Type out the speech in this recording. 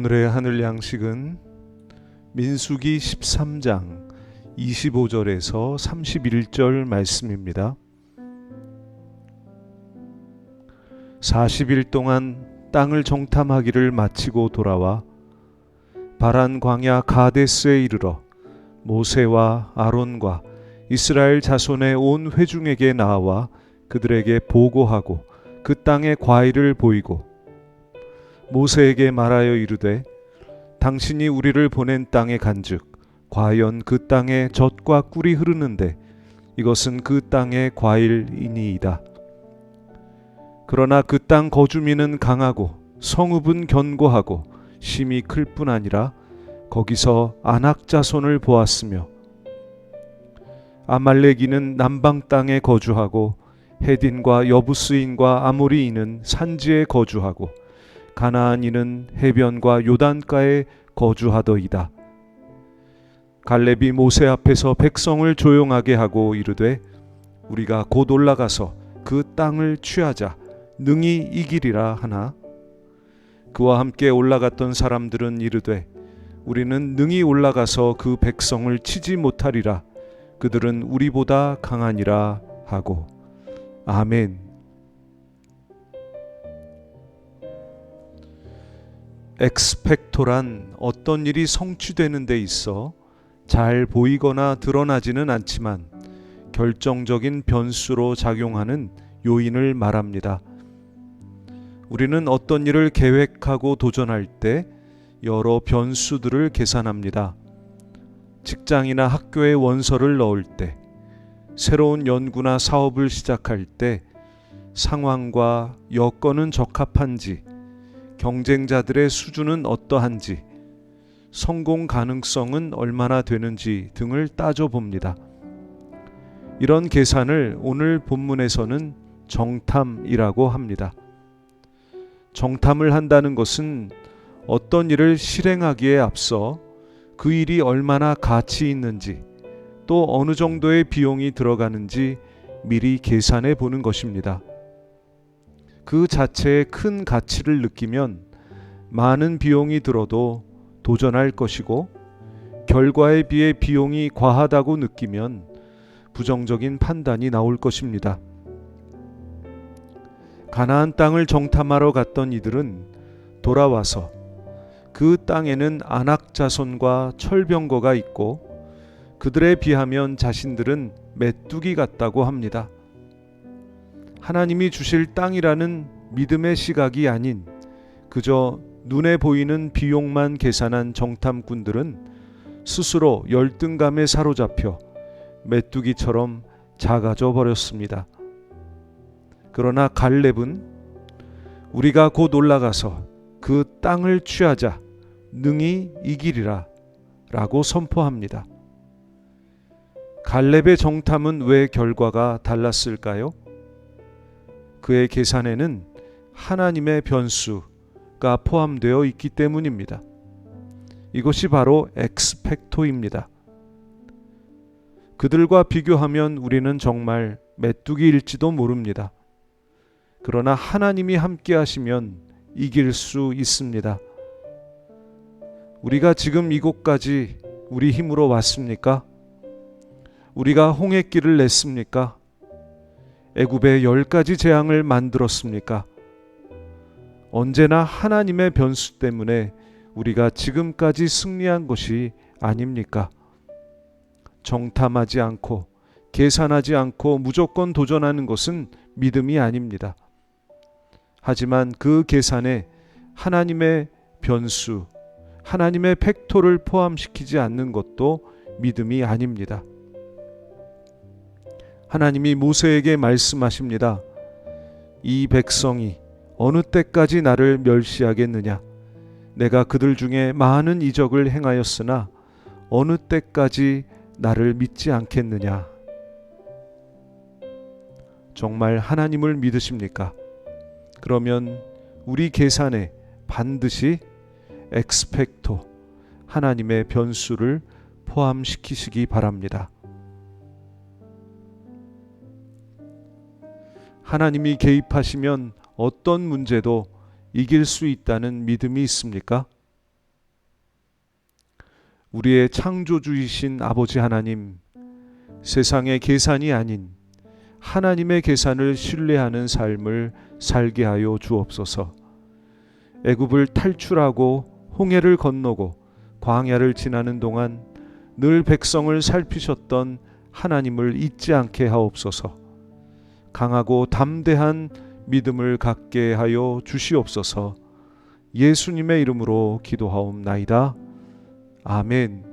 오늘의 하늘 양식은 민수기 13장 25절에서 31절 말씀입니다. 40일 동안 땅을 정탐하기를 마치고 돌아와 바란 광야 가데스에 이르러 모세와 아론과 이스라엘 자손의 온 회중에게 나와 그들에게 보고하고 그 땅의 과일을 보이고 모세에게 말하여 이르되 당신이 우리를 보낸 땅에 간즉 과연 그 땅에 젖과 꿀이 흐르는데 이것은 그 땅의 과일이니이다. 그러나 그 땅 거주민은 강하고 성읍은 견고하고 심이 클 뿐 아니라 거기서 아낙 자손을 보았으며 아말렉인은 남방 땅에 거주하고 헤딘과 여부스인과 아모리인은 산지에 거주하고 가나안인은 해변과 요단가에 거주하더이다. 갈렙이 모세 앞에서 백성을 조용하게 하고 이르되 우리가 곧 올라가서 그 땅을 취하자 능히 이기리라 하나 그와 함께 올라갔던 사람들은 이르되 우리는 능히 올라가서 그 백성을 치지 못하리라 그들은 우리보다 강하니라 하고 아멘. 엑스펙토란 어떤 일이 성취되는 데 있어 잘 보이거나 드러나지는 않지만 결정적인 변수로 작용하는 요인을 말합니다. 우리는 어떤 일을 계획하고 도전할 때 여러 변수들을 계산합니다. 직장이나 학교에 원서를 넣을 때, 새로운 연구나 사업을 시작할 때 상황과 여건은 적합한지, 경쟁자들의 수준은 어떠한지, 성공 가능성은 얼마나 되는지 등을 따져봅니다. 이런 계산을 오늘 본문에서는 정탐이라고 합니다. 정탐을 한다는 것은 어떤 일을 실행하기에 앞서 그 일이 얼마나 가치 있는지, 또 어느 정도의 비용이 들어가는지 미리 계산해 보는 것입니다. 그 자체에 큰 가치를 느끼면 많은 비용이 들어도 도전할 것이고, 결과에 비해 비용이 과하다고 느끼면 부정적인 판단이 나올 것입니다. 가나안 땅을 정탐하러 갔던 이들은 돌아와서 그 땅에는 안악 자손과 철병거가 있고 그들에 비하면 자신들은 메뚜기 같다고 합니다. 하나님이 주실 땅이라는 믿음의 시각이 아닌 그저 눈에 보이는 비용만 계산한 정탐꾼들은 스스로 열등감에 사로잡혀 메뚜기처럼 작아져 버렸습니다. 그러나 갈렙은 우리가 곧 올라가서 그 땅을 취하자, 능히 이기리라 라고 선포합니다. 갈렙의 정탐은 왜 결과가 달랐을까요? 그의 계산에는 하나님의 변수가 포함되어 있기 때문입니다. 이것이 바로 엑스펙토입니다. 그들과 비교하면 우리는 정말 메뚜기일지도 모릅니다. 그러나 하나님이 함께 하시면 이길 수 있습니다. 우리가 지금 이곳까지 우리 힘으로 왔습니까? 우리가 홍해길을 냈습니까? 애굽에 10가지 재앙을 만들었습니까? 언제나 하나님의 변수 때문에 우리가 지금까지 승리한 것이 아닙니까? 정탐하지 않고 계산하지 않고 무조건 도전하는 것은 믿음이 아닙니다. 하지만 그 계산에 하나님의 변수, 하나님의 팩토를 포함시키지 않는 것도 믿음이 아닙니다. 하나님이 모세에게 말씀하십니다. 이 백성이 어느 때까지 나를 멸시하겠느냐? 내가 그들 중에 많은 이적을 행하였으나 어느 때까지 나를 믿지 않겠느냐? 정말 하나님을 믿으십니까? 그러면 우리 계산에 반드시 엑스펙토, 하나님의 변수를 포함시키시기 바랍니다. 하나님이 개입하시면 어떤 문제도 이길 수 있다는 믿음이 있습니까? 우리의 창조주이신 아버지 하나님, 세상의 계산이 아닌 하나님의 계산을 신뢰하는 삶을 살게 하여 주옵소서. 애굽을 탈출하고 홍해를 건너고 광야를 지나는 동안 늘 백성을 살피셨던 하나님을 잊지 않게 하옵소서. 강하고 담대한 믿음을 갖게 하여 주시옵소서. 예수님의 이름으로 기도하옵나이다. 아멘.